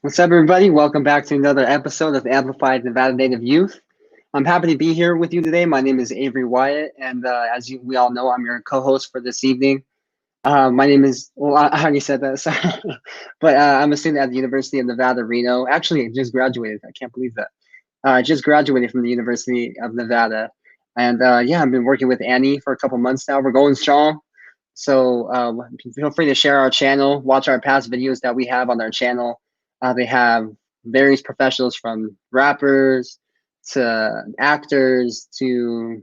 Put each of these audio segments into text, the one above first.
What's up, everybody? Welcome back to another episode of Amplified Nevada Native Youth. I'm happy to be here with you today. My name is Avery Wyatt, and we all know, I'm your co-host for this evening. My name is, well, I already said that, sorry. But I'm a student at the University of Nevada, Reno. Actually, I just graduated. I can't believe that. I just graduated from the University of Nevada. And yeah, I've been working with ANNY for a couple months now. We're going strong. So feel free to share our channel, watch our past videos that we have on our channel. They have various professionals from rappers to actors to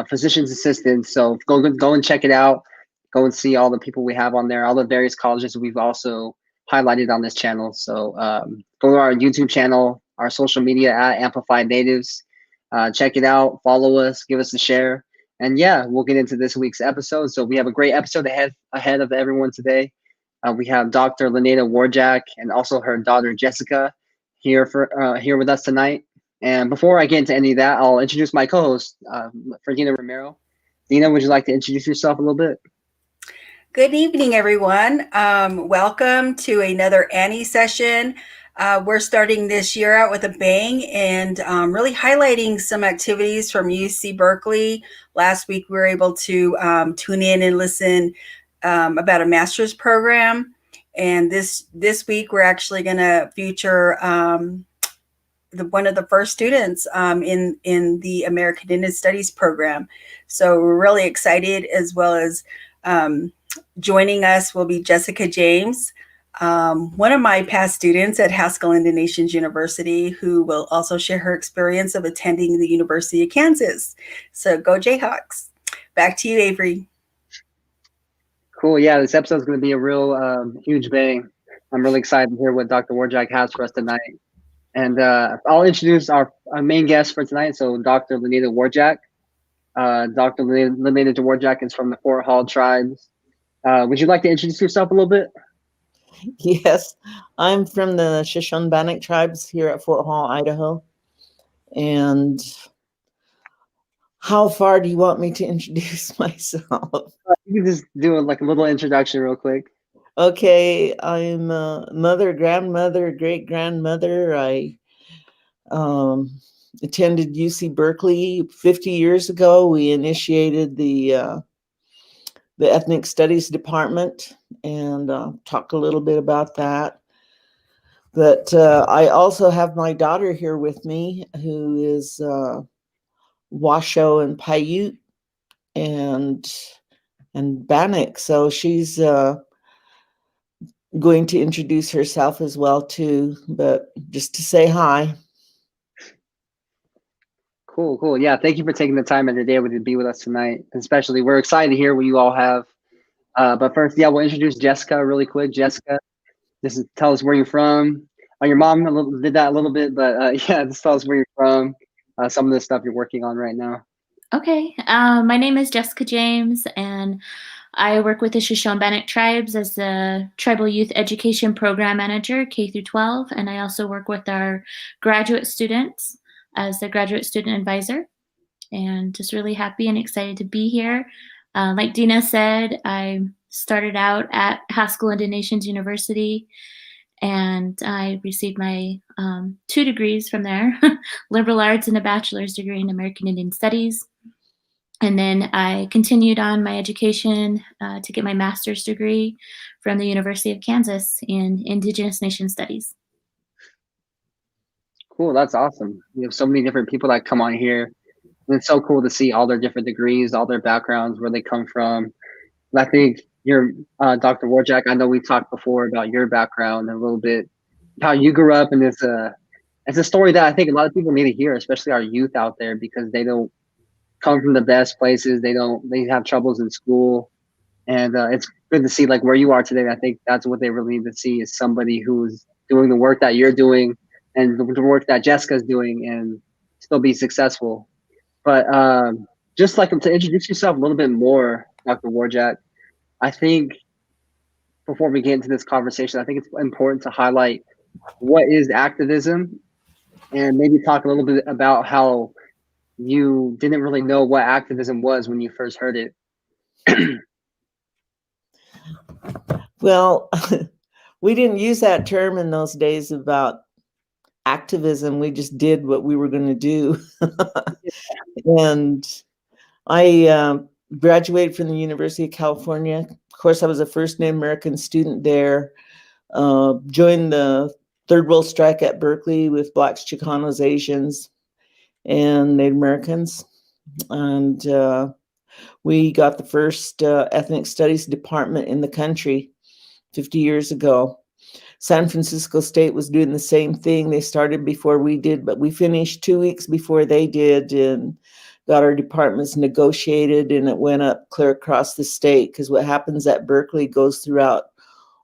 physician's assistants. So go and check it out. Go and see all the people we have on there, all the various colleges we've also highlighted on this channel. So go to our YouTube channel, our social media at Amplified Natives. Check it out, follow us, give us a share. And yeah, we'll get into this week's episode. So we have a great episode ahead of everyone today. We have Dr. LaNada War Jack and also her daughter Jessica here with us tonight. And before I get into any of that, I'll introduce my co-host, Ferdinand Romero. Dina, would you like to introduce yourself a little bit? Good evening, everyone. Welcome to another ANNY session. We're starting this year out with a bang and really highlighting some activities from UC Berkeley. Last week, we were able to tune in and listen about a master's program. And this week, we're actually going to feature one of the first students in the American Indian Studies program. So we're really excited, as well as joining us will be Jessica James, one of my past students at Haskell Indian Nations University, who will also share her experience of attending the University of Kansas. So go Jayhawks. Back to you, Avery. Cool. Yeah, this episode is going to be a real huge bang. I'm really excited to hear what Dr. Warjack has for us tonight. And I'll introduce our main guest for tonight. So Dr. LaNada War Jack. Dr. LaNada War Jack is from the Fort Hall Tribes. Would you like to introduce yourself a little bit? Yes, I'm from the Shoshone Bannock Tribes here at Fort Hall, Idaho. And how far do you want me to introduce myself? You can just do a little introduction real quick. Okay, I'm a mother, grandmother, great-grandmother. I attended UC Berkeley 50 years ago. We initiated the Ethnic Studies Department, and talk a little bit about that. But I also have my daughter here with me, who is Washoe and Paiute and Bannock. So she's going to introduce herself as well too, but just to say hi. Cool. Yeah, thank you for taking the time of the day to be with us tonight. Especially, we're excited to hear what you all have. But first, yeah, we'll introduce Jessica really quick. Jessica, just tell us where you're from. Your mom did that a little bit, but yeah, just tell us where you're from, some of the stuff you're working on right now. Okay, my name is Jessica James, and I work with the Shoshone Bannock Tribes as the Tribal Youth Education Program Manager, K through 12, and I also work with our graduate students as the Graduate Student Advisor, and just really happy and excited to be here. Like Dina said, I started out at Haskell Indian Nations University, and I received my 2 degrees from there, liberal arts and a bachelor's degree in American Indian Studies. And then I continued on my education to get my master's degree from the University of Kansas in Indigenous Nation Studies. Cool, that's awesome. We have so many different people that come on here. And it's so cool to see all their different degrees, all their backgrounds, where they come from. I think you're Dr. Warjack. I know we talked before about your background and a little bit how you grew up, and it's a story that I think a lot of people need to hear, especially our youth out there, because they don't come from the best places. They have troubles in school, and it's good to see where you are today. I think that's what they really need to see, is somebody who's doing the work that you're doing and the work that Jessica's doing, and still be successful. But just to introduce yourself a little bit more, Dr. Warjack, I think before we get into this conversation, I think it's important to highlight what is activism, and maybe talk a little bit about how you didn't really know what activism was when you first heard it. Well, we didn't use that term in those days about activism. We just did what we were going to do. And I graduated from the University of California. Of course, I was a first Native American student there. Joined the Third World Strike at Berkeley with Blacks, Chicanos, Asians, and Native Americans. And we got the first ethnic studies department in the country 50 years ago. San Francisco State was doing the same thing. They started before we did, but we finished 2 weeks before they did and got our departments negotiated, and it went up clear across the state, because what happens at Berkeley goes throughout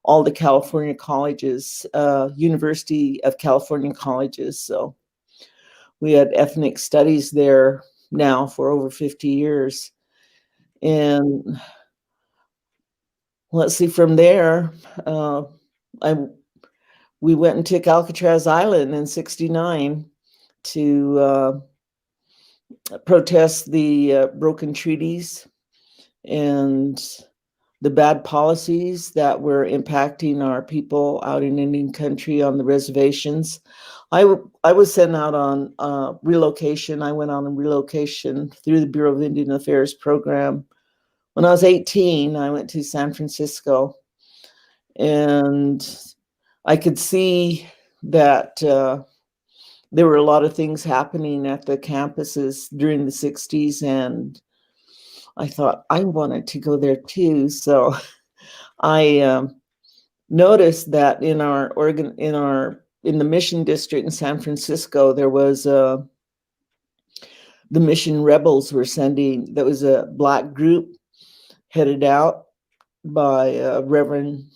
all the California colleges, University of California colleges. So we had ethnic studies there now for over 50 years. And let's see, from there, we went and took Alcatraz Island in '69 to protest the broken treaties and the bad policies that were impacting our people out in Indian country on the reservations. I was sent out on relocation. I went on a relocation through the Bureau of Indian Affairs program. When I was 18, I went to San Francisco, and I could see that there were a lot of things happening at the campuses during the 60s, and I thought I wanted to go there too. So I noticed that in the Mission District in San Francisco, there was the Mission Rebels were sending. There was a Black group headed out by a Reverend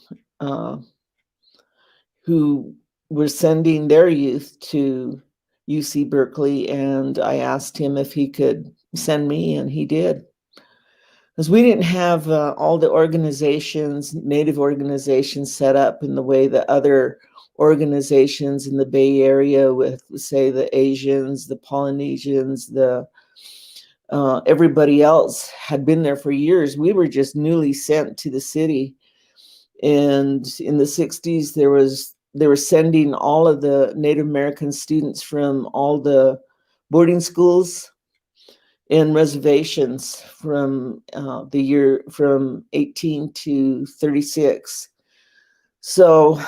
who were sending their youth to UC Berkeley, and I asked him if he could send me, and he did. Because we didn't have all the organizations, Native organizations, set up in the way that other organizations in the Bay Area with, say, the Asians, the Polynesians, everybody else had been there for years. We were just newly sent to the city. And in the 60s, they were sending all of the Native American students from all the boarding schools and reservations from the year from 18 to 36. So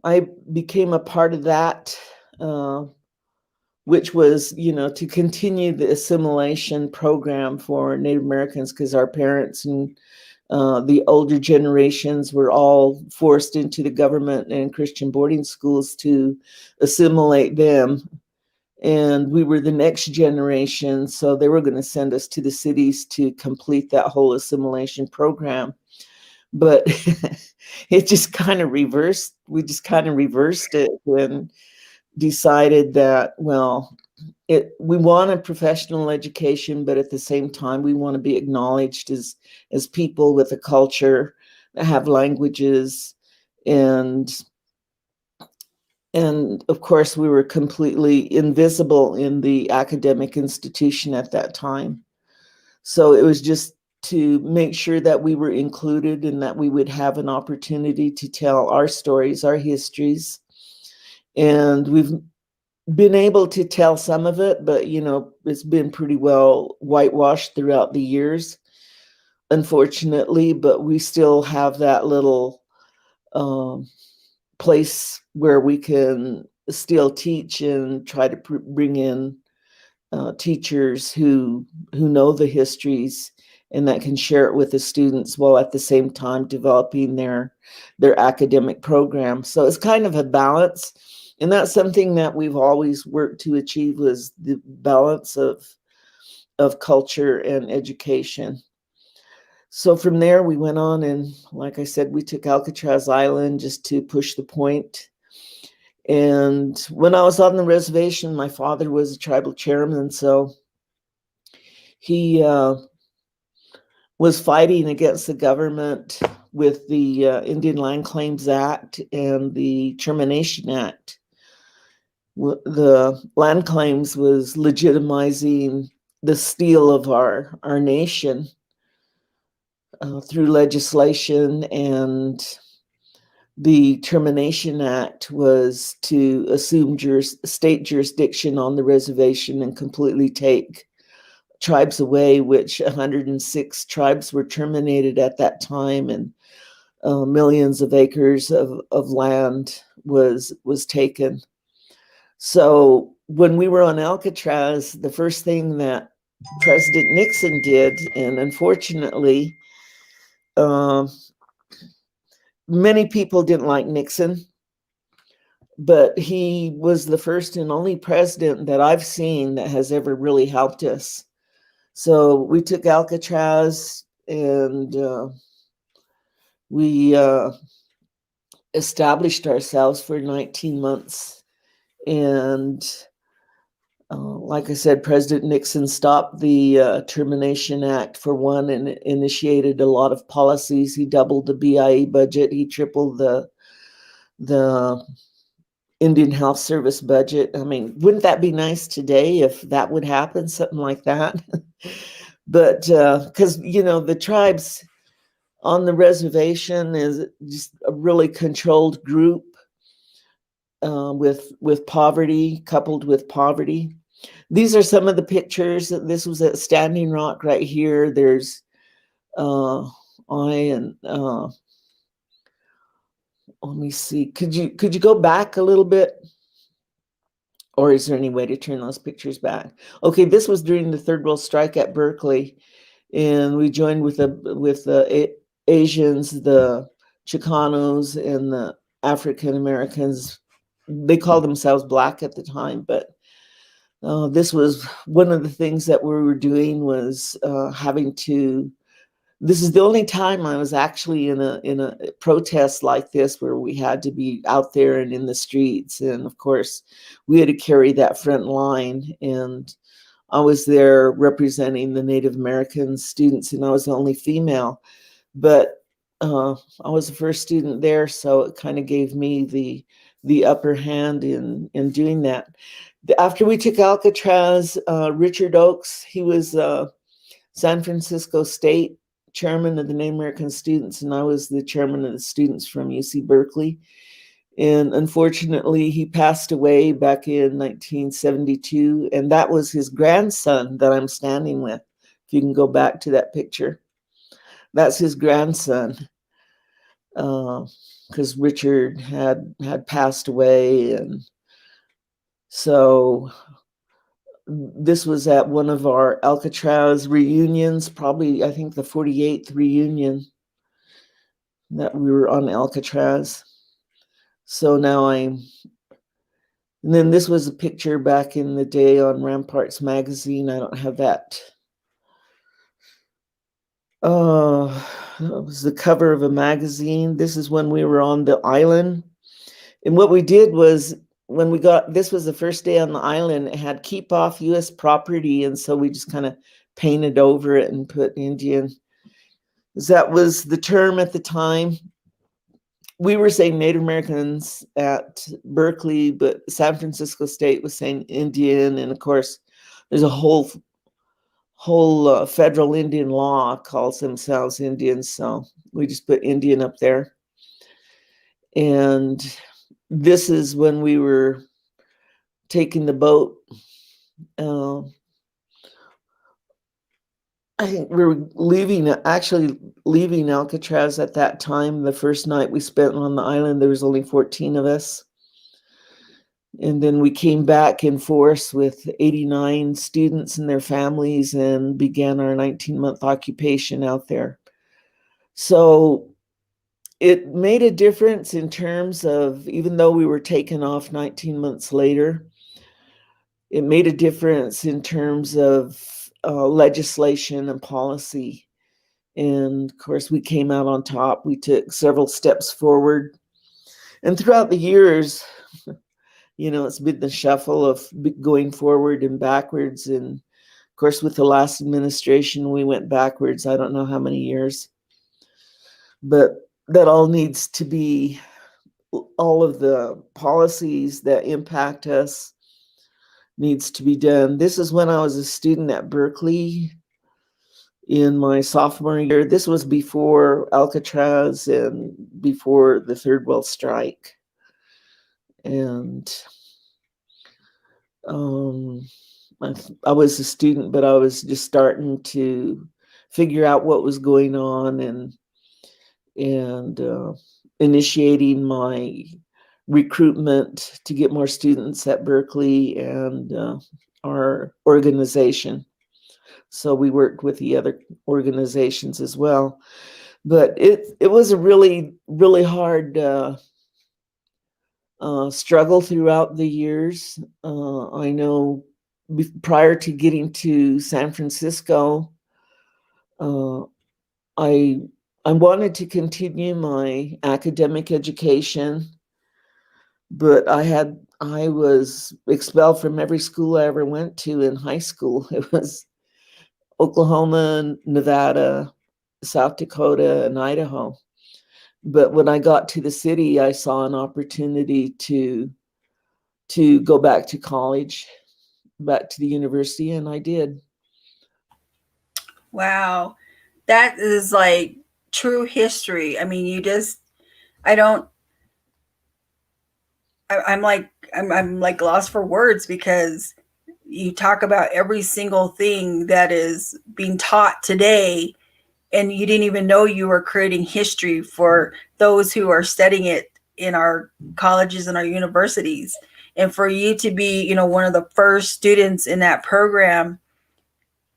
I became a part of that, which was, to continue the assimilation program for Native Americans, because our parents and the older generations were all forced into the government and Christian boarding schools to assimilate them. And we were the next generation, so they were going to send us to the cities to complete that whole assimilation program. But it just kind of reversed. We just kind of reversed it and decided that, well, we want a professional education, but at the same time, we want to be acknowledged as people with a culture, that have languages, and of course, we were completely invisible in the academic institution at that time. So it was just to make sure that we were included and that we would have an opportunity to tell our stories, our histories. And we've been able to tell some of it, but, it's been pretty well whitewashed throughout the years, unfortunately. But we still have that little place where we can still teach and try to bring in teachers who know the histories and that can share it with the students, while at the same time developing their academic program. So it's kind of a balance, and that's something that we've always worked to achieve, was the balance of culture and education. So from there, we went on, and like I said, we took Alcatraz Island just to push the point. And when I was on the reservation, my father was a tribal chairman, so he was fighting against the government with the Indian Land Claims Act and the Termination Act. The land claims was legitimizing the steal of our nation through legislation, and the Termination Act was to assume state jurisdiction on the reservation and completely take tribes away, which 106 tribes were terminated at that time, and millions of acres of land was taken. So when we were on Alcatraz, the first thing that President Nixon did, and unfortunately, many people didn't like Nixon, but he was the first and only president that I've seen that has ever really helped us. So we took Alcatraz, and we established ourselves for 19 months. And like I said, President Nixon stopped the Termination Act for one, and initiated a lot of policies. He doubled the BIA budget. He tripled the Indian Health Service budget. I mean, wouldn't that be nice today if that would happen, something like that? But because, the tribes on the reservation is just a really controlled group with poverty, coupled with poverty. These are some of the pictures. This was at Standing Rock right here. There's let me see. Could you go back a little bit? Or is there any way to turn those pictures back? Okay, this was during the Third World Strike at Berkeley, and we joined with the Asians, the Chicanos, and the African Americans. They called themselves Black at the time, but this was one of the things that we were doing was having to. This is the only time I was actually in a protest like this, where we had to be out there and in the streets. And of course, we had to carry that front line. And I was there representing the Native American students, and I was the only female. But I was the first student there, so it kind of gave me the upper hand in doing that. After we took Alcatraz, Richard Oakes, he was San Francisco State chairman of the Native American students, and I was the chairman of the students from UC Berkeley. And unfortunately, he passed away back in 1972, and that was his grandson that I'm standing with. If you can go back to that picture, that's his grandson, because Richard had passed away. And so this was at one of our Alcatraz reunions, probably I think the 48th reunion that we were on Alcatraz. So now and then this was a picture back in the day on Ramparts magazine. I don't have that. It was the cover of a magazine. This is when we were on the island. And what we did was, this was the first day on the island, it had keep off U.S. property. And so we just kind of painted over it and put Indian, because that was the term at the time. We were saying Native Americans at Berkeley, but San Francisco State was saying Indian. And of course, there's a whole federal Indian law calls themselves Indians. So we just put Indian up there. And this is when we were taking the boat. I think we were leaving Alcatraz at that time. The first night we spent on the island, there was only 14 of us. And then we came back in force with 89 students and their families and began our 19-month occupation out there. So it made a difference in terms of, even though we were taken off 19 months later, it made a difference in terms of legislation and policy. And of course, we came out on top. We took several steps forward. And throughout the years, it's been the shuffle of going forward and backwards. And of course, with the last administration, we went backwards. I don't know how many years. But that all needs to be, all of the policies that impact us needs to be done. This is when I was a student at Berkeley. in my sophomore year. This was before Alcatraz and before the Third World Strike. And I was a student, but I was just starting to figure out what was going on and initiating my recruitment to get more students at Berkeley and our organization. So we worked with the other organizations as well. But it was a really, really hard struggle throughout the years. I know prior to getting to San Francisco, I wanted to continue my academic education, but I was expelled from every school I ever went to in high school. It was Oklahoma, Nevada, South Dakota, and Idaho. But when I got to the city, I saw an opportunity to go back to college, back to the university, and I did. Wow. That is like true history. I mean, I'm like lost for words, because you talk about every single thing that is being taught today, and you didn't even know you were creating history for those who are studying it in our colleges and our universities. And for you to be, one of the first students in that program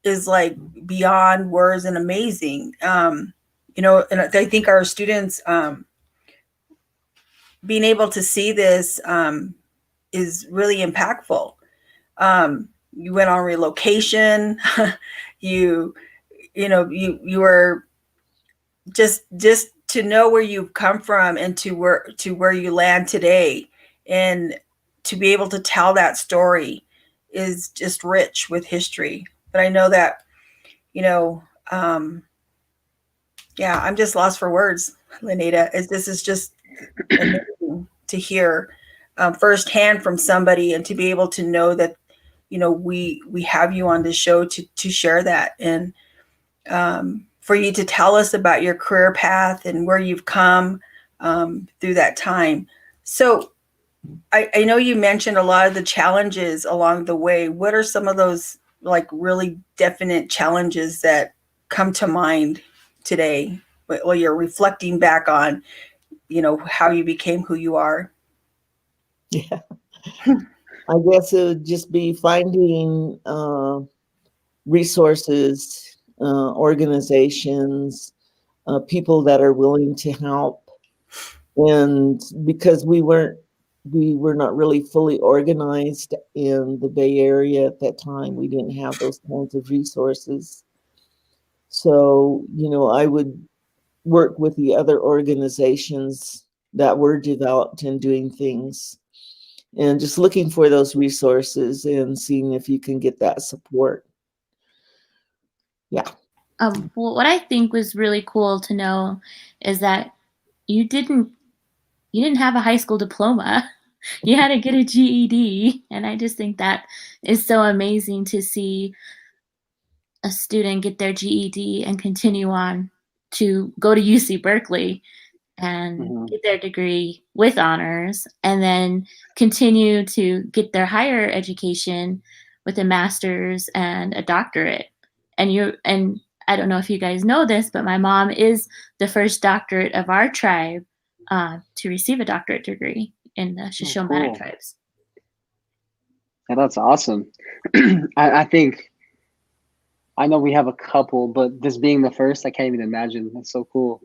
is like beyond words and amazing. And I think our students being able to see this is really impactful. You went on relocation. you were just to know where you've come from and to where you land today, and to be able to tell that story is just rich with history. But I know that, I'm just lost for words, LaNada. This is just amazing to hear firsthand from somebody, and to be able to know that, we have you on the show to share that, and for you to tell us about your career path and where you've come through that time. So I know you mentioned a lot of the challenges along the way. What are some of those like really definite challenges that come to mind today while you're reflecting back on, how you became who you are? Yeah, I guess it would just be finding resources, organizations, people that are willing to help. And because we were not really fully organized in the Bay Area at that time, we didn't have those kinds of resources. So, I would work with the other organizations that were developed and doing things, and just looking for those resources and seeing if you can get that support. Yeah. Well, what I think was really cool to know is that you didn't have a high school diploma. You had to get a GED. And I just think that is so amazing to see a student get their GED and continue on to go to UC Berkeley and get their degree with honors, and then continue to get their higher education with a master's and a doctorate. And I don't know if you guys know this, but my mom is the first doctorate of our tribe to receive a doctorate degree in the Shoshone Bannock Tribes. Yeah, that's awesome. I think, I know we have a couple, but this being the first, I can't even imagine. That's so cool.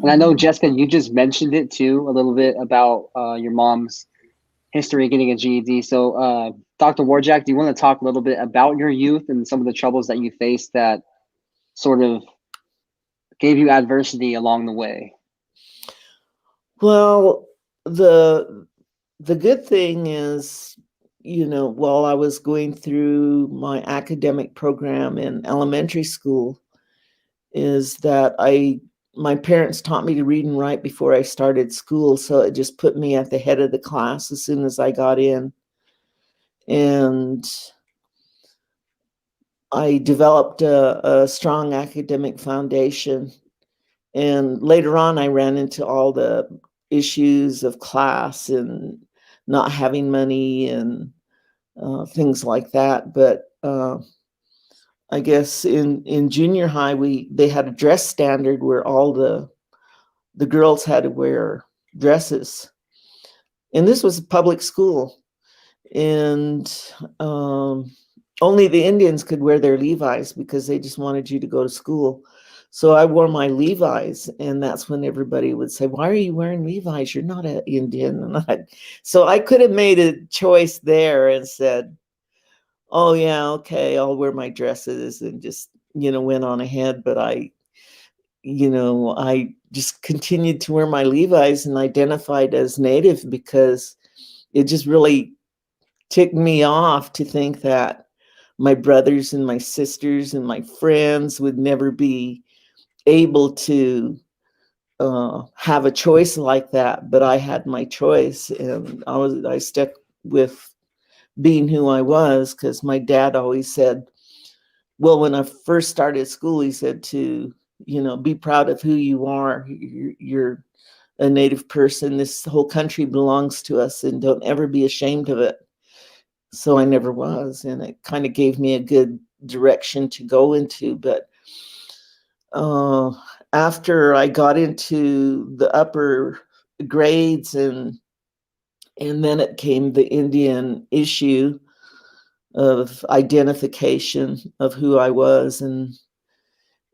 And I know, Jessica, you just mentioned it too, a little bit about your mom's history getting a GED. So Dr. War Jack, do you want to talk a little bit about your youth and some of the troubles that you faced that sort of gave you adversity along the way? Well, the good thing is, while I was going through my academic program in elementary school, is that my parents taught me to read and write before I started school. So it just put me at the head of the class as soon as I got in. And I developed a strong academic foundation. And later on, I ran into all the issues of class and not having money and things like that. But I guess in junior high, they had a dress standard where all the girls had to wear dresses. And this was a public school. And only the Indians could wear their Levi's because they just wanted you to go to school. So I wore my Levi's, and that's when everybody would say, "Why are you wearing Levi's? You're not an Indian." So I could have made a choice there and said, "Oh yeah, okay, I'll wear my dresses," and just, went on ahead. But I just continued to wear my Levi's and identified as Native because it just really ticked me off to think that my brothers and my sisters and my friends would never be able to have a choice like that, but I had my choice, and I stuck with being who I was, because my dad always said, well, when I first started school, he said to, be proud of who you are. You're a Native person. This whole country belongs to us, and don't ever be ashamed of it. So I never was, and it kind of gave me a good direction to go into. But after I got into the upper grades, and then it came the Indian issue of identification of who I was, and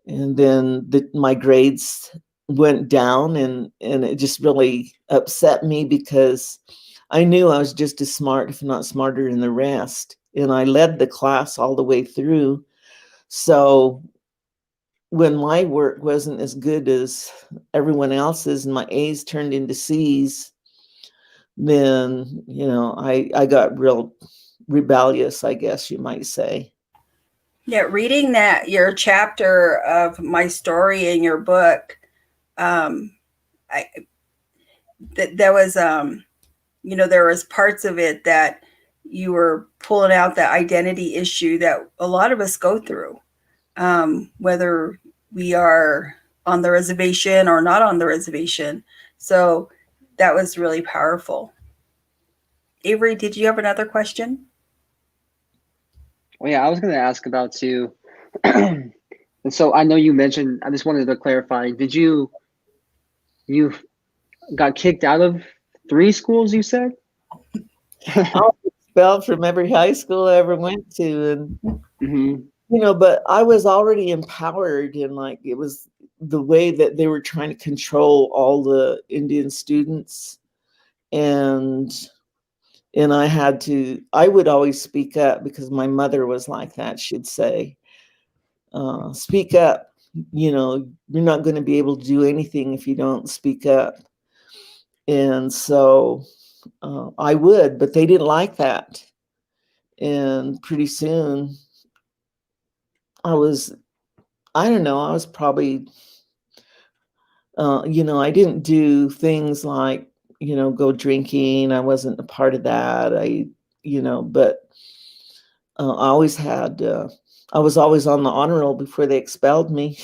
then my grades went down, and it just really upset me because I knew I was just as smart, if not smarter than the rest, and I led the class all the way through. So when my work wasn't as good as everyone else's and my A's turned into C's, then, I got real rebellious, I guess you might say. Yeah, reading your chapter of my story in your book, there was, there was parts of it that you were pulling out the identity issue that a lot of us go through, whether we are on the reservation or not on the reservation. So that was really powerful. Avery, did you have another question? Well, yeah, I was going to ask about too. And so I know you mentioned, I just wanted to clarify, you got kicked out of 3 schools, you said? I was expelled from every high school I ever went to. And, but I was already empowered, and it was the way that they were trying to control all the Indian students. And I would always speak up because my mother was like that. She'd say, speak up, you're not going to be able to do anything if you don't speak up. And so I would, but they didn't like that. And pretty soon I was probably, I didn't do things like, go drinking. I wasn't a part of that. But I always had, I was always on the honor roll before they expelled me.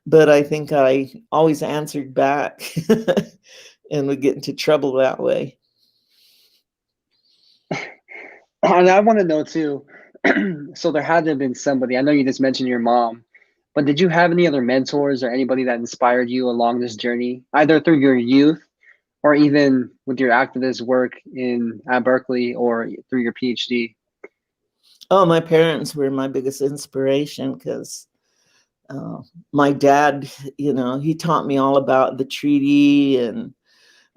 But I think I always answered back and would get into trouble that way. And I want to know too, so there had to have been somebody, I know you just mentioned your mom, but did you have any other mentors or anybody that inspired you along this journey, either through your youth or even with your activist work at Berkeley or through your PhD? Oh, my parents were my biggest inspiration because my dad, he taught me all about the treaty and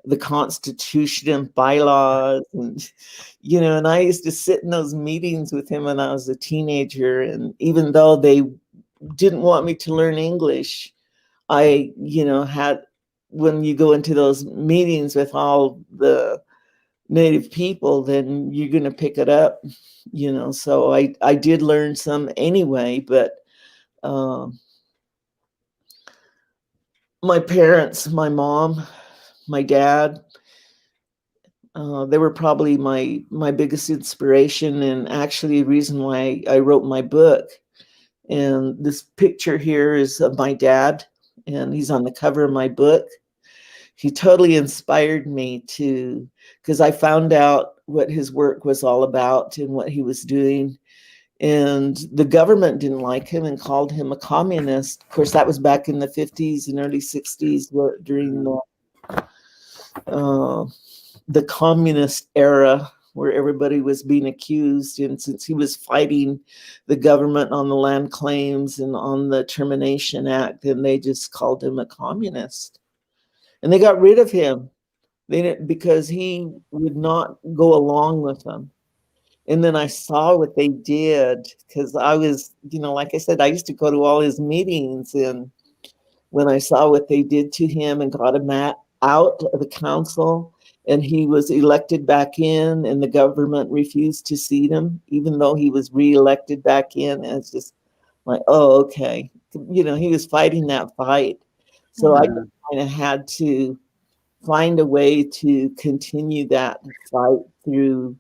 the Constitution and bylaws, and and I used to sit in those meetings with him when I was a teenager, and even though they didn't want me to learn English, I had, when you go into those meetings with all the Native people, then you're going to pick it up, so I did learn some anyway. But my parents, my mom, my dad, They were probably my biggest inspiration, and actually the reason why I wrote my book. And this picture here is of my dad, and he's on the cover of my book. He totally inspired me because I found out what his work was all about and what he was doing. And the government didn't like him and called him a communist. Of course, that was back in the 50s and early 60s during the communist era, where everybody was being accused. And since he was fighting the government on the land claims and on the Termination Act, then they just called him a communist. And they got rid of him because he would not go along with them. And then I saw what they did, because I was, like I said, I used to go to all his meetings. And when I saw what they did to him and got him out of the council, and he was elected back in, and the government refused to seat him, even though he was reelected back in. And it's just like, oh, okay. He was fighting that fight. So I kind of had to find a way to continue that fight through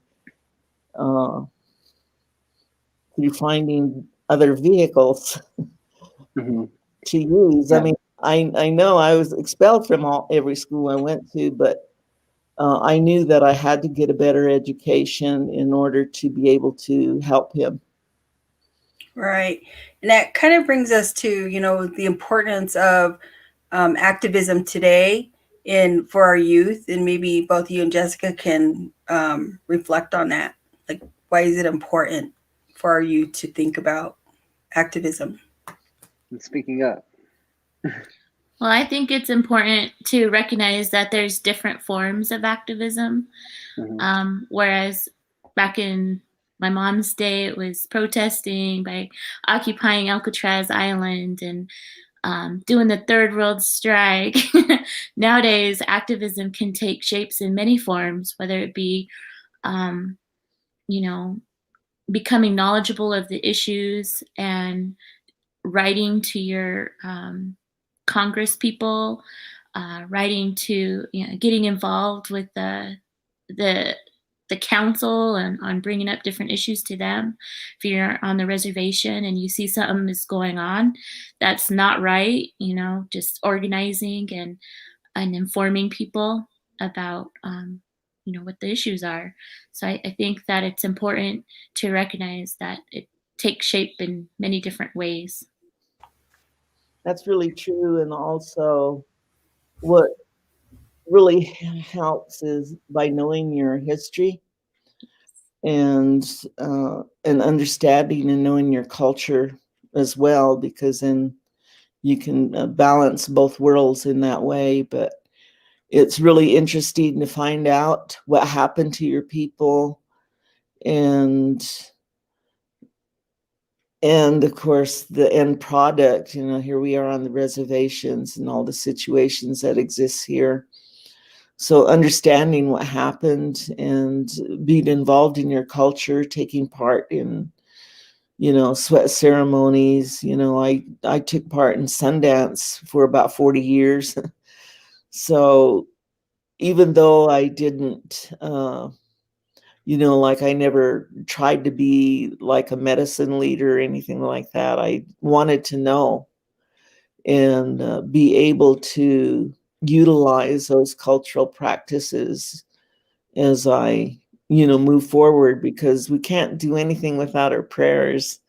finding other vehicles to use. Yeah. I mean, I know I was expelled from every school I went to, but I knew that I had to get a better education in order to be able to help him. Right. And that kind of brings us to, the importance of activism today for our youth. And maybe both you and Jessica can reflect on that. Like, why is it important for our youth to think about activism? And speaking up. Well, I think it's important to recognize that there's different forms of activism. Whereas back in my mom's day, it was protesting by occupying Alcatraz Island and doing the Third World Strike. Nowadays, activism can take shapes in many forms, whether it be, becoming knowledgeable of the issues and writing to your Congress people, writing to, getting involved with the council and on bringing up different issues to them. If you're on the reservation and you see something is going on that's not right, just organizing and informing people about, what the issues are. So I think that it's important to recognize that it takes shape in many different ways. That's really true. And also what really helps is by knowing your history and understanding and knowing your culture as well, because then you can balance both worlds in that way. But it's really interesting to find out what happened to your people, and of course the end product. Here we are on the reservations and all the situations that exist here. So understanding what happened and being involved in your culture, taking part in, sweat ceremonies. I took part in Sundance for about 40 years. So even though I didn't, I never tried to be like a medicine leader or anything like that, I wanted to know and be able to utilize those cultural practices as I, move forward, because we can't do anything without our prayers,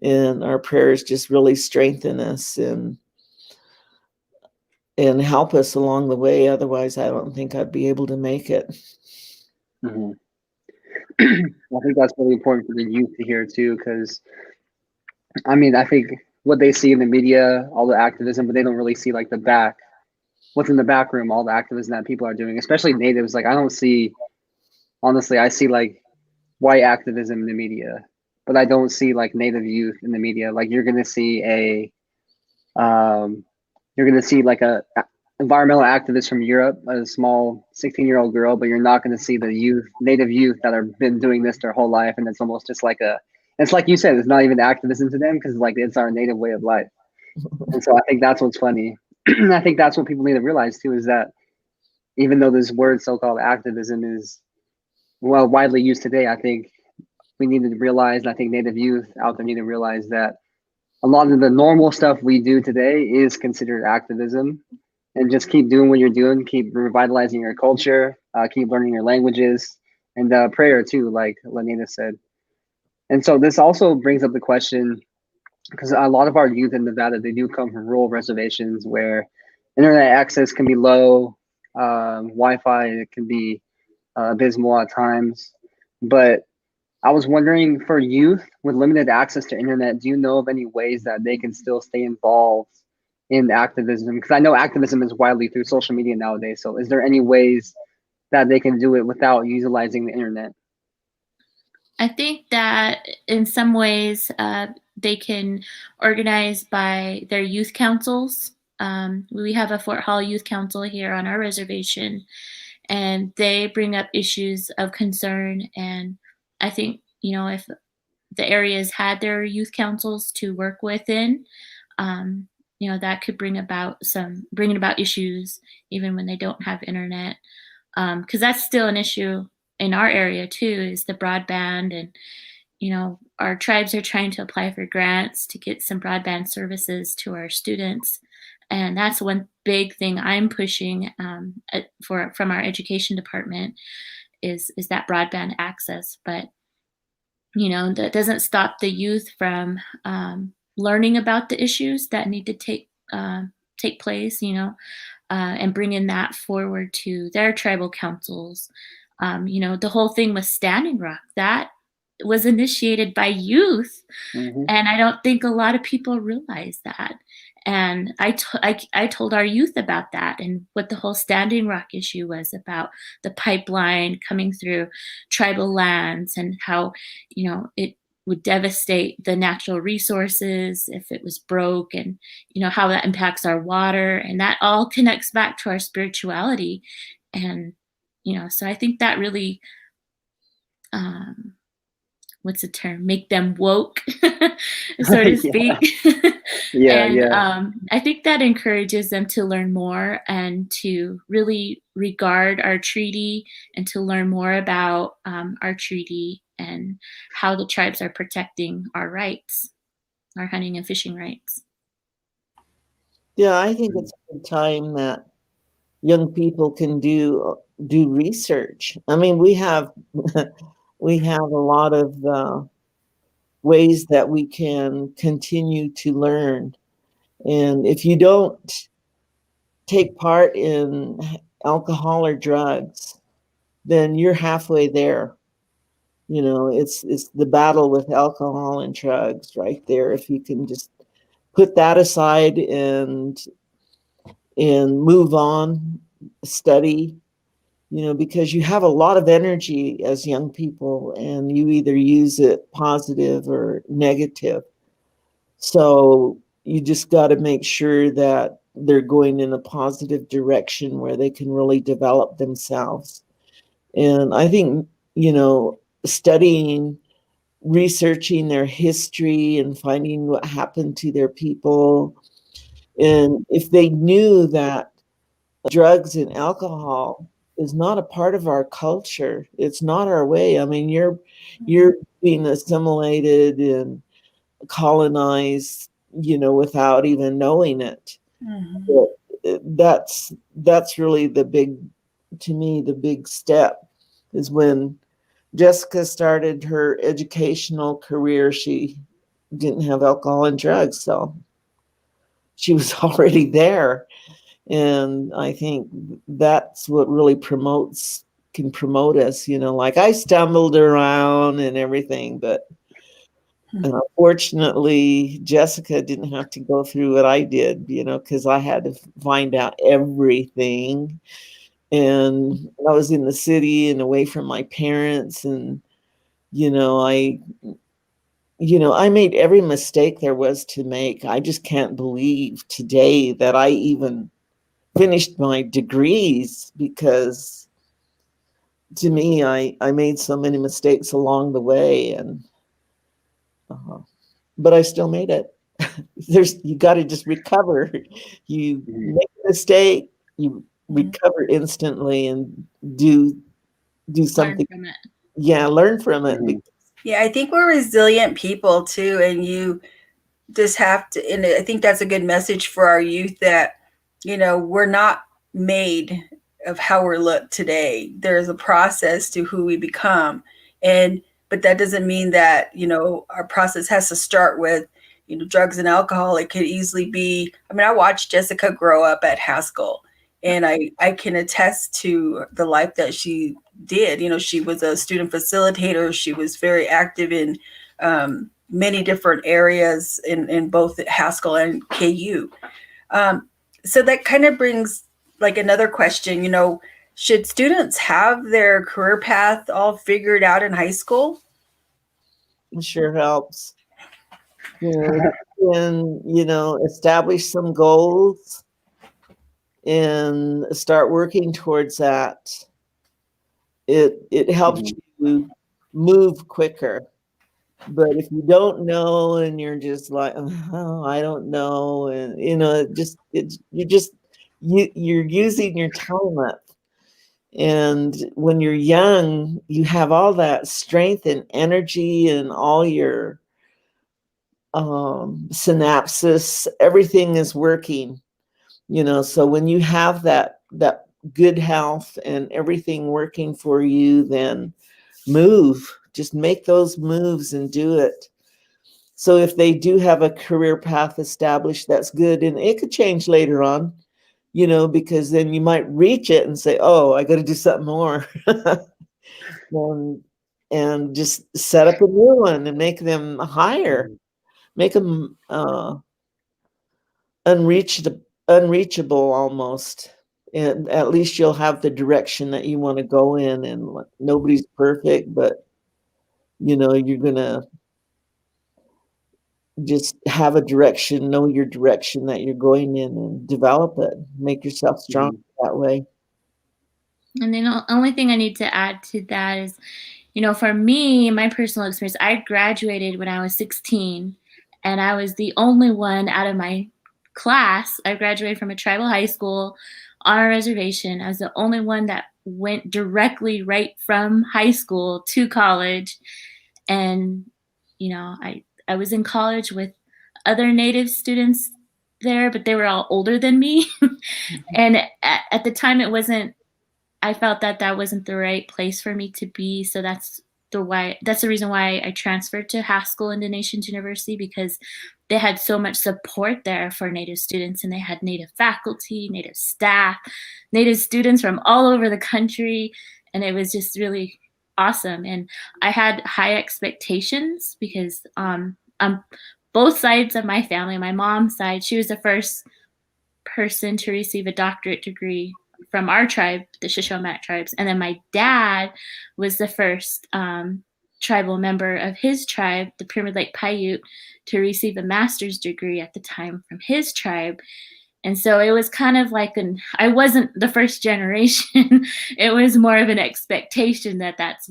and our prayers just really strengthen us and help us along the way. Otherwise, I don't think I'd be able to make it. I think that's really important for the youth to hear too, because I think what they see in the media, all the activism, but they don't really see like what's in the back room, all the activism that people are doing, especially natives. Like, I don't see, honestly, I see like white activism in the media, but I don't see like native youth in the media. Like, you're gonna see like a environmental activist from Europe, a small 16-year-old girl, but you're not going to see the native youth that have been doing this their whole life. And it's almost just like it's like you said, it's not even activism to them, because like it's our native way of life. And so I think that's what's funny. I think that's what people need to realize too, is that even though this word so-called activism is well widely used today, I think we need to realize, and I think Native youth out there need to realize that a lot of the normal stuff we do today is considered activism. And just keep doing what you're doing, keep revitalizing your culture, keep learning your languages, and prayer too, like LaNada said. And so this also brings up the question, because a lot of our youth in Nevada, they do come from rural reservations where internet access can be low, Wi-Fi can be abysmal at times. But I was wondering, for youth with limited access to internet, do you know of any ways that they can still stay involved in activism? Because I know activism is widely through social media nowadays. So is there any ways that they can do it without utilizing the internet? I think that in some ways they can organize by their youth councils. We have a Fort Hall Youth Council here on our reservation, and they bring up issues of concern. And I think, if the areas had their youth councils to work within, that could bring about issues even when they don't have internet, because that's still an issue in our area too, is the broadband. And our tribes are trying to apply for grants to get some broadband services to our students, and that's one big thing I'm pushing from our education department is that broadband access. But that doesn't stop the youth from learning about the issues that need to take place, and bringing that forward to their tribal councils. The whole thing with Standing Rock, that was initiated by youth. Mm-hmm. And I don't think a lot of people realize that. And I told our youth about that and what the whole Standing Rock issue was about, the pipeline coming through tribal lands and how, it would devastate the natural resources if it was broke, and, how that impacts our water. And that all connects back to our spirituality. And, so I think that really, what's the term? Make them woke, so to speak. I think that encourages them to learn more and to really regard our treaty and to learn more about our treaty and how the tribes are protecting our rights, our hunting and fishing rights. Yeah, I think it's a good time that young people can do research. I mean, we have we have a lot of ways that we can continue to learn. And if you don't take part in alcohol or drugs, then you're halfway there. It's the battle with alcohol and drugs right there. If you can just put that aside and move on, study, because you have a lot of energy as young people and you either use it positive or negative. So you just got to make sure that they're going in a positive direction where they can really develop themselves. And I think, studying, researching their history and finding what happened to their people. And if they knew that drugs and alcohol is not a part of our culture, it's not our way. I mean, you're being assimilated and colonized, without even knowing it. Mm-hmm. That's really the big step is when Jessica started her educational career. She didn't have alcohol and drugs, so she was already there. And I think that's what really can promote us, like I stumbled around and everything, but unfortunately, Jessica didn't have to go through what I did, because I had to find out everything. And I was in the city and away from my parents. And, I made every mistake there was to make. I just can't believe today that I even finished my degrees, because to me, I made so many mistakes along the way. And but I still made it. You got to just recover. You make a mistake, you recover instantly and do something. Learn from it. Yeah, learn from it. Yeah, I think we're resilient people too, and you just have to, and I think that's a good message for our youth, that, you know, we're not made of how we're looked today. There's a process to who we become. But that doesn't mean that, you know, our process has to start with, you know, drugs and alcohol. It could easily be, I mean, I watched Jessica grow up at Haskell, and I can attest to the life that she did. You know, she was a student facilitator. She was very active in many different areas in both Haskell and KU. So that kind of brings like another question, you know, should students have their career path all figured out in high school? It sure helps. And, you know, establish some goals and start working towards that. It helps you move quicker. But if you don't know and you're just like, oh, I don't know, and you know, you're using your time up. And when you're young, you have all that strength and energy and all your synapses, everything is working, you know. So when you have that good health and everything working for you, then move. Just make those moves and do it. So if they do have a career path established, that's good. And it could change later on, you know, because then you might reach it and say, oh, I got to do something more. and just set up a new one and make them higher, make them unreachable almost. And at least you'll have the direction that you want to go in. And nobody's perfect, but you know, you're going to just have a direction, know your direction that you're going in, and develop it, make yourself strong that way. And then the only thing I need to add to that is, you know, for me, my personal experience, I graduated when I was 16, and I was the only one out of my class. I graduated from a tribal high school on a reservation. I was the only one that went directly right from high school to college. And, you know, I was in college with other Native students there, but they were all older than me. And at the time I felt that wasn't the right place for me to be. So that's the reason why I transferred to Haskell Indian Nations University, because they had so much support there for Native students, and they had Native faculty, Native staff, Native students from all over the country. And it was just really awesome. And I had high expectations because on both sides of my family, my mom's side, she was the first person to receive a doctorate degree from our tribe, the Shoshone Bannock Tribes. And then my dad was the first tribal member of his tribe, the Pyramid Lake Paiute, to receive a master's degree at the time from his tribe. And so it was kind of like I wasn't the first generation. It was more of an expectation that's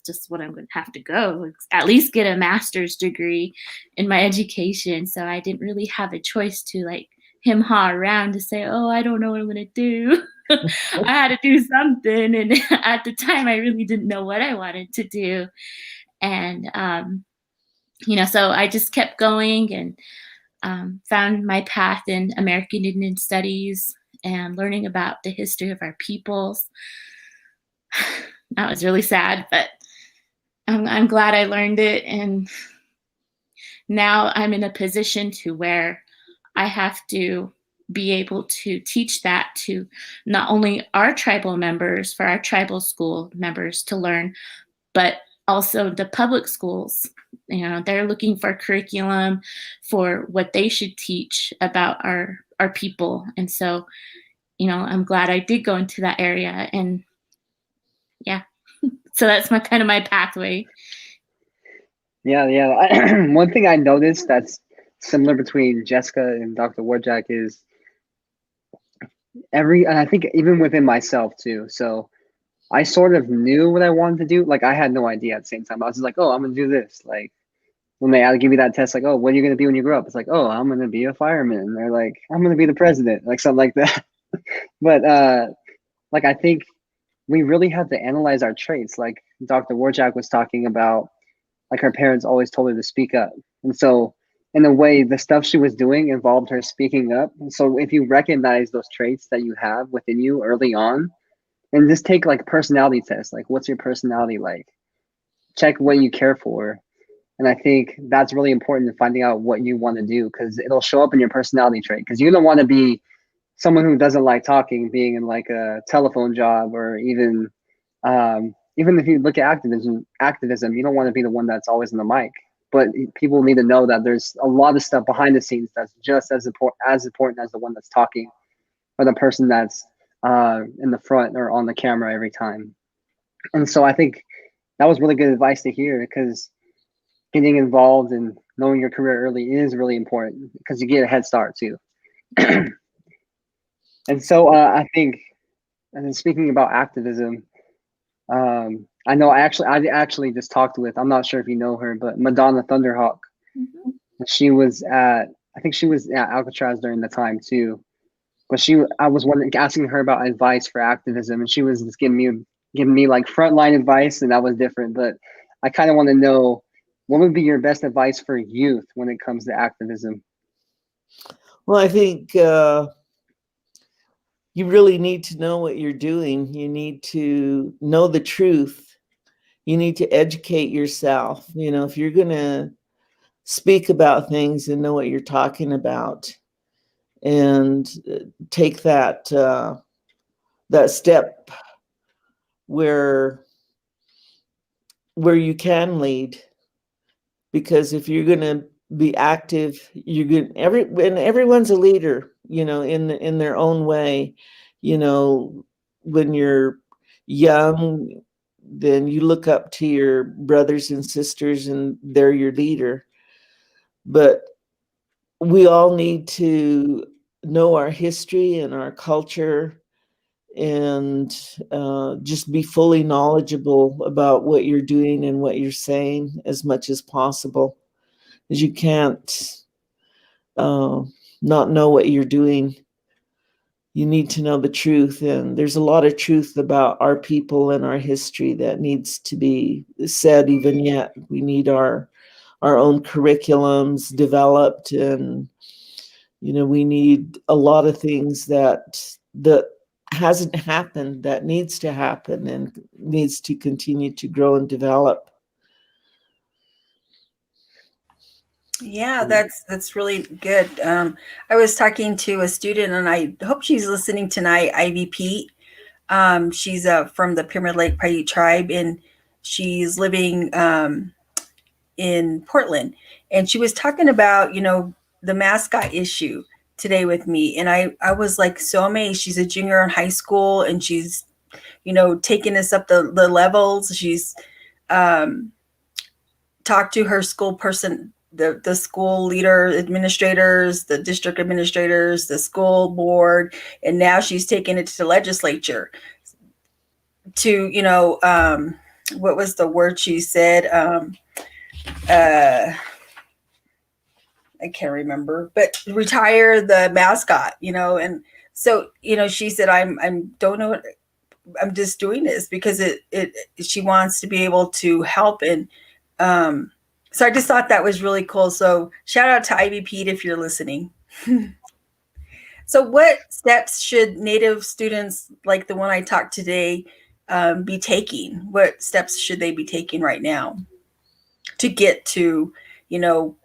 just what I'm going to have to go, at least get a master's degree in my education. So I didn't really have a choice to like him-haw around to say, oh, I don't know what I'm going to do. I had to do something. And at the time, I really didn't know what I wanted to do. And, you know, so I just kept going and found my path in American Indian Studies and learning about the history of our peoples. That was really sad, but I'm glad I learned it. And now I'm in a position to where I have to be able to teach that to not only our tribal members, for our tribal school members to learn, but also the public schools. You know, they're looking for curriculum for what they should teach about our people. And so, you know, I'm glad I did go into that area. And yeah, so that's my pathway. Yeah. One thing I noticed that's similar between Jessica and Dr. War Jack is and I think even within myself too. So I sort of knew what I wanted to do. Like I had no idea at the same time. I was just like, oh, I'm gonna do this. Like when they had to give me that test, like, oh, what are you gonna be when you grow up? It's like, oh, I'm gonna be a fireman. And they're like, I'm gonna be the president, like something like that. But like I think we really have to analyze our traits. Like Dr. War Jack was talking about, like her parents always told her to speak up. And so in a way, the stuff she was doing involved her speaking up. And so if you recognize those traits that you have within you early on, and just take like personality tests, like what's your personality like? Check what you care for. And I think that's really important in finding out what you want to do, because it'll show up in your personality trait. Because you don't want to be someone who doesn't like talking, being in like a telephone job, or even if you look at activism, you don't want to be the one that's always in the mic. But people need to know that there's a lot of stuff behind the scenes that's just as important as the one that's talking, or the person that's in the front or on the camera every time. And so I think that was really good advice to hear, because getting involved and knowing your career early is really important, because you get a head start too. And so I think, and then speaking about activism, I know I actually just talked with, I'm not sure if you know her, but Madonna Thunderhawk. Mm-hmm. She was I think she was at Alcatraz during the time too. But I was asking her about advice for activism, and she was just giving me like frontline advice, and that was different. But I kind of want to know, what would be your best advice for youth when it comes to activism? Well, I think you really need to know what you're doing. You need to know the truth. You need to educate yourself. You know, if you're going to speak about things and know what you're talking about, and take that step where you can lead. Because if you're going to be active, everyone's a leader, you know, in their own way. You know, when you're young, then you look up to your brothers and sisters, and they're your leader. But we all need to know our history and our culture, and just be fully knowledgeable about what you're doing and what you're saying as much as possible. Because you can't not know what you're doing. You need to know the truth, and there's a lot of truth about our people and our history that needs to be said even yet. We need our own curriculums developed, and you know, we need a lot of things that hasn't happened, that needs to happen and needs to continue to grow and develop. Yeah, that's really good. I was talking to a student, and I hope she's listening tonight, Ivy Pete. She's from the Pyramid Lake Paiute tribe, and she's living in Portland. And she was talking about, you know, the mascot issue today with me. And I was like so amazed. She's a junior in high school, and she's, you know, taking us up the levels. She's talked to her school person, the school leader, administrators, the district administrators, the school board, and now she's taking it to the legislature to, you know, what was the word she said? I can't remember, but retire the mascot, you know. And so, you know, she said, I'm don't know, I'm just doing this because she wants to be able to help. And so I just thought that was really cool. So shout out to Ivy Pete if you're listening. So what steps should Native students like the one I talked today be taking? What steps should they be taking right now to get to, you know,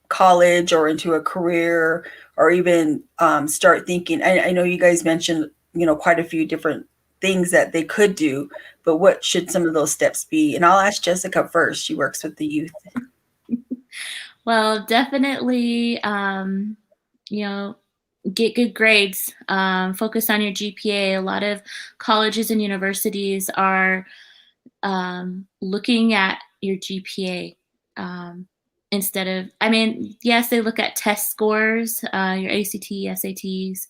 college or into a career, or even start thinking? I know you guys mentioned, you know, quite a few different things that they could do, but what should some of those steps be? And I'll ask Jessica first. She works with the youth. Well, definitely, you know, get good grades, focus on your GPA. A lot of colleges and universities are looking at your GPA instead of, I mean, yes, they look at test scores, your ACT, SATs,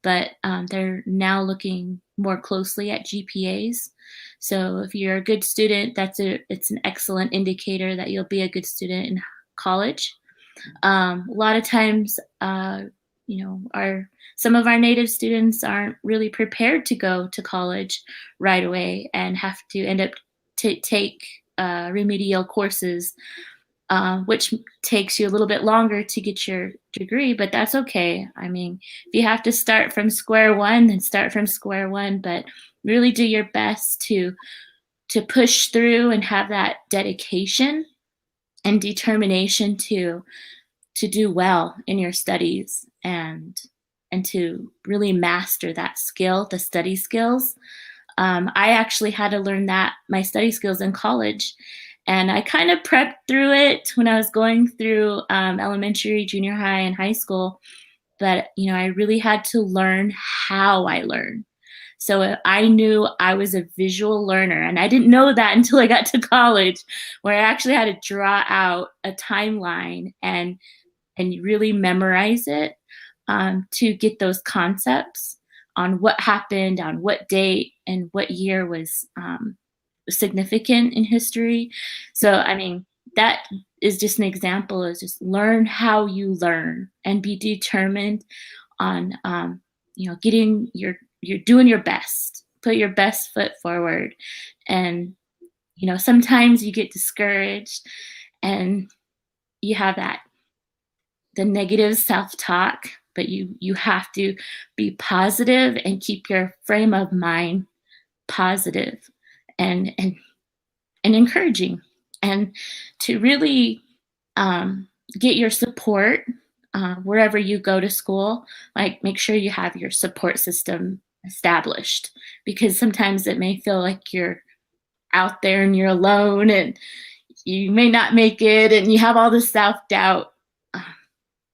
but they're now looking more closely at GPAs. So if you're a good student, it's an excellent indicator that you'll be a good student in college. A lot of times, some of our Native students aren't really prepared to go to college right away and have to end up take remedial courses, which takes you a little bit longer to get your degree, but that's okay. I mean, if you have to start from square one, then start from square one, but really do your best to push through and have that dedication and determination to do well in your studies and to really master that skill, the study skills. I actually had to learn my study skills in college, and I kind of prepped through it when I was going through elementary, junior high, and high school. But, I really had to learn how I learn. So I knew I was a visual learner, and I didn't know that until I got to college, where I actually had to draw out a timeline and really memorize it to get those concepts on what happened, on what date, and what year was significant in history. So, I mean, that is just an example of just learn how you learn and be determined on, you're doing your best, put your best foot forward. And, sometimes you get discouraged and you have the negative self-talk, but you have to be positive and keep your frame of mind positive and encouraging, and to really get your support wherever you go to school. Like, make sure you have your support system established, because sometimes it may feel like you're out there and you're alone and you may not make it and you have all this self-doubt.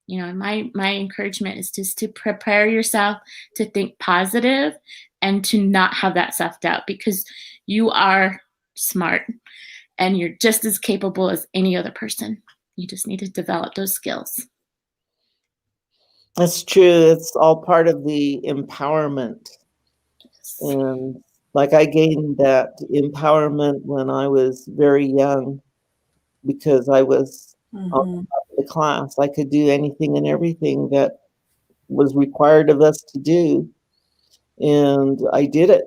My encouragement is just to prepare yourself to think positive and to not have that self-doubt, because you are smart and you're just as capable as any other person. You just need to develop those skills. That's true. It's all part of the empowerment. Yes. And like, I gained that empowerment when I was very young, because I was on top of the class. I could do anything and everything that was required of us to do. And I did it.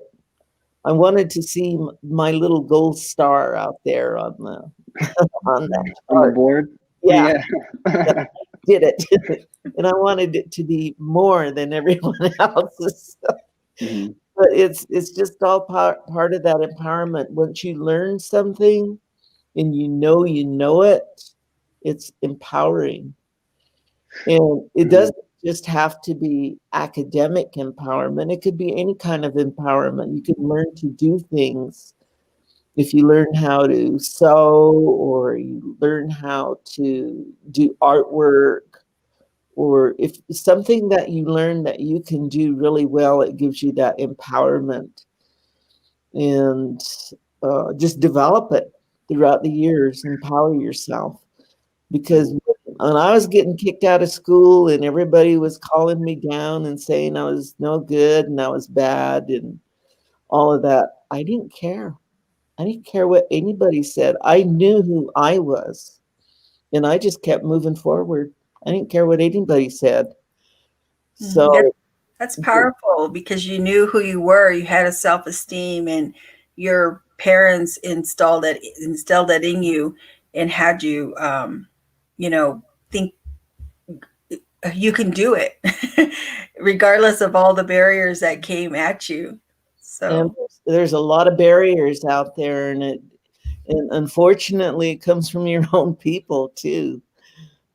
I wanted to see my little gold star out there on the board. Yeah. Did it. And I wanted it to be more than everyone else's. Mm-hmm. But it's just all part of that empowerment. Once you learn something and you know it, it's empowering. And it doesn't just have to be academic empowerment. It could be any kind of empowerment. You can learn to do things. If you learn how to sew, or you learn how to do artwork, or if something that you learn that you can do really well, it gives you that empowerment. And just develop it throughout the years, empower yourself. Because when I was getting kicked out of school and everybody was calling me down and saying I was no good and I was bad and all of that, I didn't care. I didn't care what anybody said. I knew who I was, and I just kept moving forward. I didn't care what anybody said. So that's powerful, because you knew who you were. You had a self-esteem, and your parents instilled that in you and had you, think you can do it, regardless of all the barriers that came at you. So, and there's a lot of barriers out there, and unfortunately, it comes from your own people too.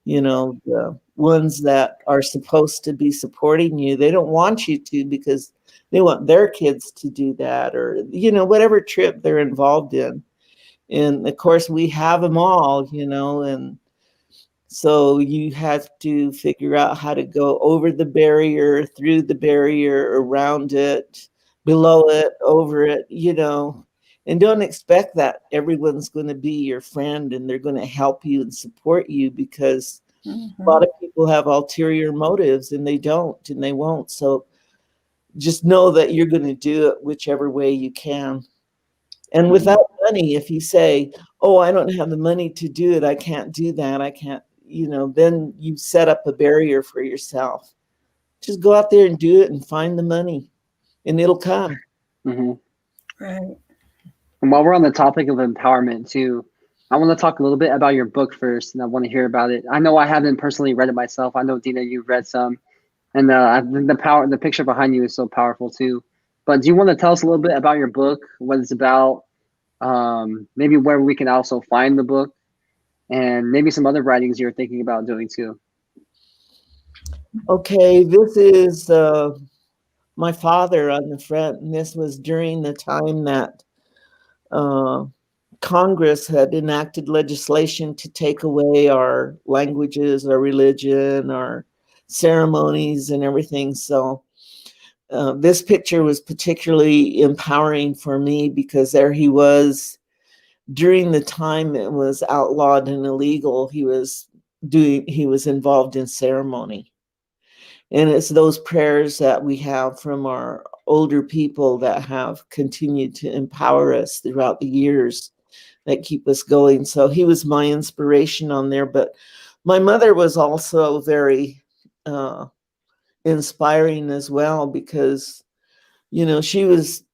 The ones that are supposed to be supporting you, they don't want you to, because they want their kids to do that, or whatever trip they're involved in. And of course, we have them all, and so you have to figure out how to go over the barrier, through the barrier, around it, below it, over it, and don't expect that everyone's going to be your friend and they're going to help you and support you, because a lot of people have ulterior motives, and they don't, and they won't. So just know that you're going to do it whichever way you can. And without money, if you say, oh, I don't have the money to do it, I can't do that, I can't, then you set up a barrier for yourself. just go out there and do it and find the money, and it'll come. Mm-hmm. Right. And while we're on the topic of empowerment too, I want to talk a little bit about your book first, and I want to hear about it. I know I haven't personally read it myself. I know, Dina, you've read some, and I think the picture behind you is so powerful too. But do you want to tell us a little bit about your book, what it's about, maybe where we can also find the book, and maybe some other writings you're thinking about doing too? Okay, this is my father on the front, and this was during the time that Congress had enacted legislation to take away our languages, our religion, our ceremonies, and everything. So this picture was particularly empowering for me because there he was during the time it was outlawed and illegal. He was involved in ceremony. And it's those prayers that we have from our older people that have continued to empower us throughout the years that keep us going. So he was my inspiration on there. But my mother was also very inspiring as well, because, you know, she was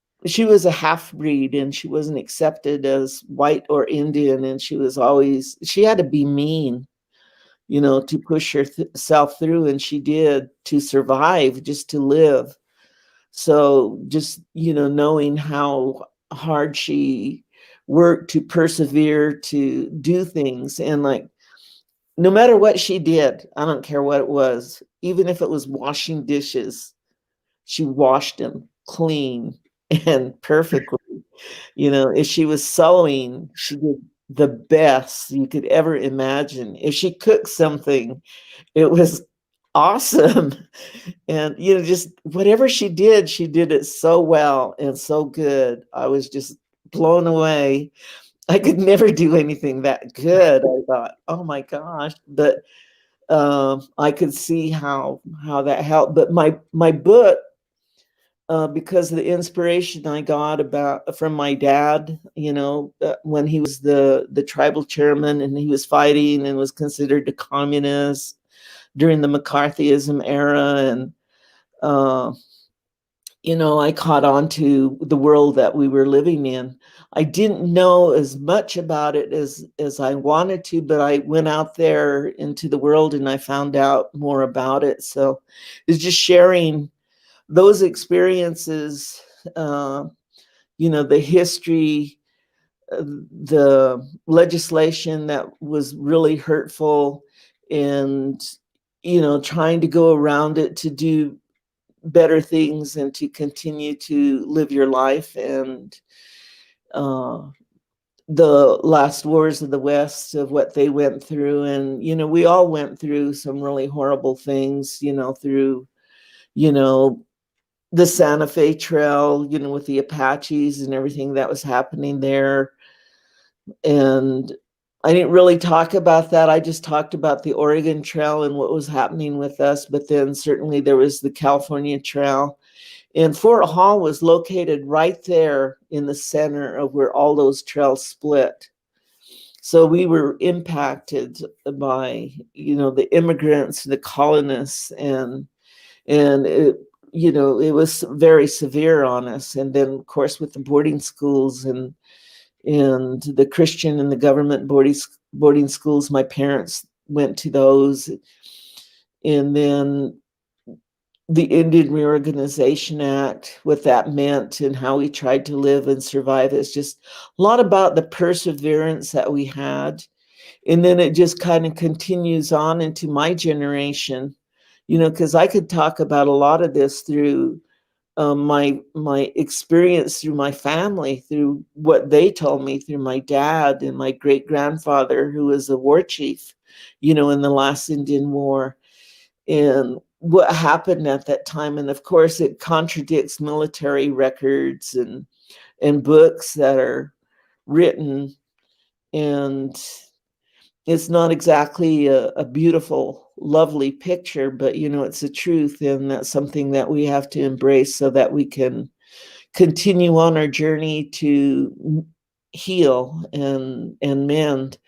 a half-breed and she wasn't accepted as white or Indian. And she had to be mean, you know, to push herself through, and she did, to survive, just to live. So just, you know, knowing how hard she worked to persevere, to do things, and like, no matter what she did, I don't care what it was, even if it was washing dishes, she washed them clean and perfectly. You know, if she was sewing, she did the best you could ever imagine. If she cooked something, it was awesome. And, you know, just whatever she did it so well and so good. I was just blown away. I could never do anything that good. I thought, oh my gosh. But I could see how that helped. But my book, because of the inspiration I got from my dad, you know, when he was the tribal chairman and he was fighting and was considered a communist during the McCarthyism era. And, you know, I caught on to the world that we were living in. I didn't know as much about it as I wanted to, but I went out there into the world and I found out more about it. So it's just sharing those experiences, you know, the history, the legislation that was really hurtful, and, you know, trying to go around it to do better things and to continue to live your life. And the last wars of the West, of what they went through. And, you know, we all went through some really horrible things, you know, through, you know, the Santa Fe Trail, you know, with the Apaches and everything that was happening there. And I didn't really talk about that. I just talked about the Oregon Trail and what was happening with us. But then certainly there was the California Trail. And Fort Hall was located right there in the center of where all those trails split. So we were impacted by, you know, the immigrants, the colonists, and it, you know, it was very severe on us. And then, of course, with the boarding schools and the Christian and the government boarding schools, my parents went to those. And then the Indian Reorganization Act, what that meant and how we tried to live and survive. It's just a lot about the perseverance that we had. And then it just kind of continues on into my generation, you know, because I could talk about a lot of this through my experience, through my family, through what they told me, through my dad and my great grandfather, who was a war chief, you know, in the last Indian War, and what happened at that time. And of course, it contradicts military records and books that are written, and it's not exactly a beautiful, lovely picture, but, you know, it's the truth. And that's something that we have to embrace so that we can continue on our journey to heal and mend.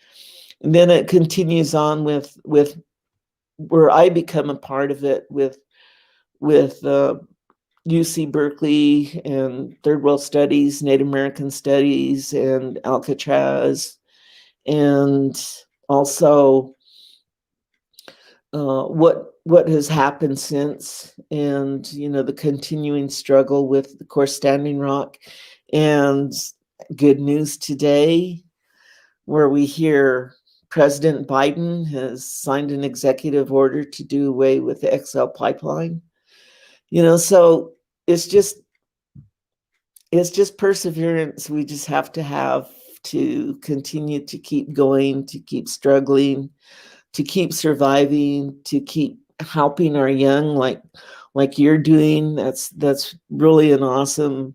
And then it continues on with where I become a part of it, with with UC Berkeley and Third World Studies, Native American Studies, and Alcatraz, and also what has happened since, and the continuing struggle with, of course, Standing Rock, and Good News Today, where we hear President Biden has signed an executive order to do away with the XL pipeline. So it's just perseverance. We just have to continue to keep going, to keep struggling, to keep surviving, to keep helping our young, like you're doing. That's really an awesome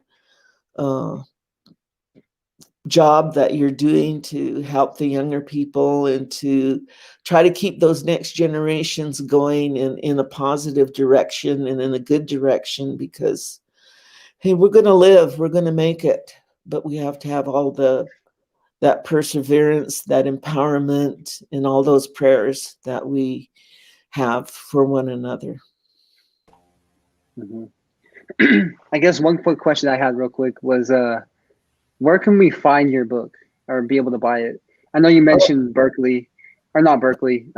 job that you're doing to help the younger people and to try to keep those next generations going in a positive direction and in a good direction, because, hey, we're going to live, we're going to make it, but we have to have all that perseverance, that empowerment, and all those prayers that we have for one another. Mm-hmm. I guess one quick question I had real quick was, where can we find your book or be able to buy it? I know you mentioned Berkeley, or not Berkeley,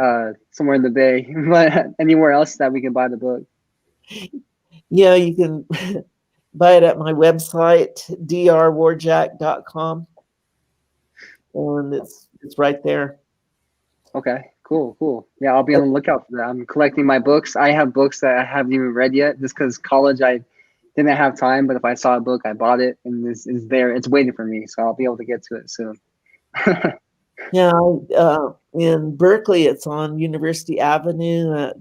somewhere in the Bay, but anywhere else that we can buy the book? Yeah, you can buy it at my website, drwarjack.com. And it's right there. Okay, cool. Yeah, I'll be on the lookout for that. I'm collecting my books. I have books that I haven't even read yet, just because college I didn't have time. But if I saw a book, I bought it, and this is there. It's waiting for me, so I'll be able to get to it soon. Yeah, in Berkeley, it's on University Avenue at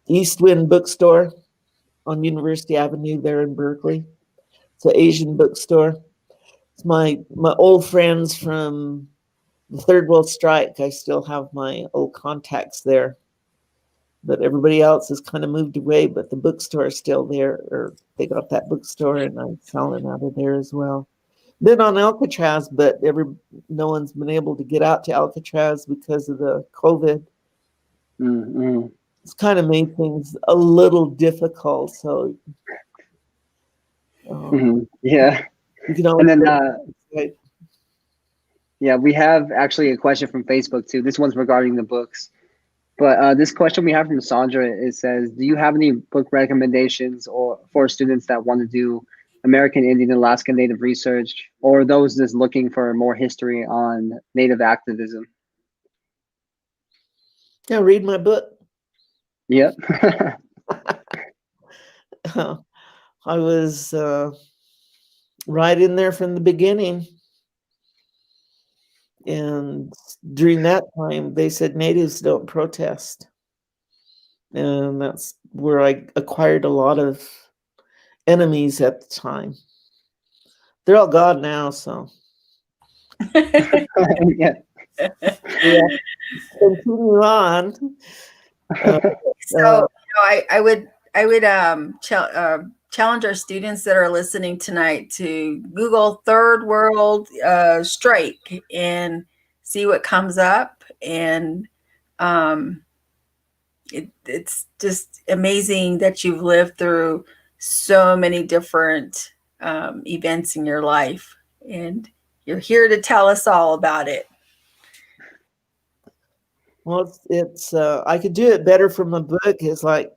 East Wind Bookstore on University Avenue there in Berkeley. It's an Asian bookstore. It's my old friends from the Third World Strike. I still have my old contacts there, but everybody else has kind of moved away, but the bookstore is still there, or they got that bookstore, and I'm selling out of there as well. Been on Alcatraz, but no one's been able to get out to Alcatraz because of the COVID. Mm-hmm. It's kind of made things a little difficult. So, yeah. You can always. And then, yeah, we have actually a question from Facebook too. This one's regarding the books. But this question we have from Sandra, it says, do you have any book recommendations or for students that want to do American Indian Alaska Native research, or those just looking for more history on Native activism? Yeah, read my book. Yep. I was right in there from the beginning. And during that time, they said natives don't protest. And that's where I acquired a lot of enemies at the time. They're all gone now, so. Yeah. Continue on. I would challenge our students that are listening tonight to Google Third World Strike and see what comes up. And it's just amazing that you've lived through so many different events in your life, and you're here to tell us all about it. Well, it's I could do it better from a book. It's like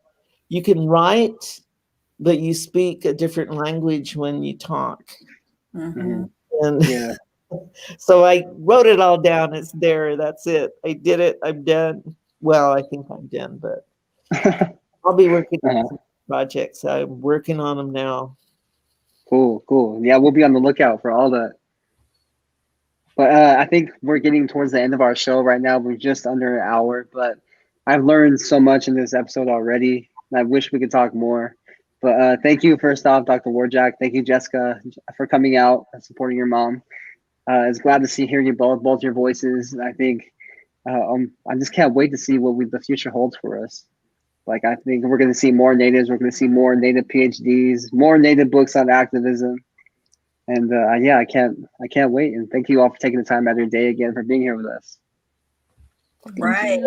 you can write, but you speak a different language when you talk. Mm-hmm. And yeah. So I wrote it all down. It's there. That's it. I did it. I'm done. Well, I think I'm done, but I'll be working on some projects. I'm working on them now. Cool. Yeah, we'll be on the lookout for all that. But I think we're getting towards the end of our show right now. We're just under an hour, but I've learned so much in this episode already. And I wish we could talk more. But thank you, first off, Dr. War Jack. Thank you, Jessica, for coming out and supporting your mom. It's glad to hear you both your voices. I think I just can't wait to see what the future holds for us. Like, I think we're going to see more natives. We're going to see more native PhDs, more native books on activism. And yeah, I can't wait. And thank you all for taking the time out of your day again for being here with us. Right.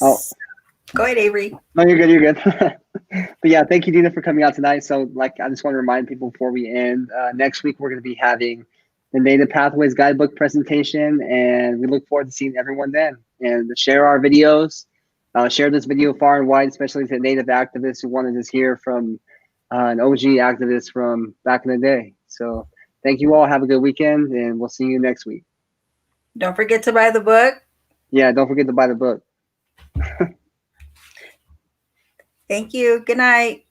Oh, Go ahead, Avery. no, you're good. You're good. But yeah, thank you, Dina, for coming out tonight. So, like, I just want to remind people before we end, next week we're going to be having the Native Pathways Guidebook presentation, and we look forward to seeing everyone then. And share our videos, share this video far and wide, especially to Native activists who want to just hear from an OG activist from back in the day. So, thank you all. Have a good weekend, and we'll see you next week. Don't forget to buy the book. Yeah, don't forget to buy the book. Thank you. Good night.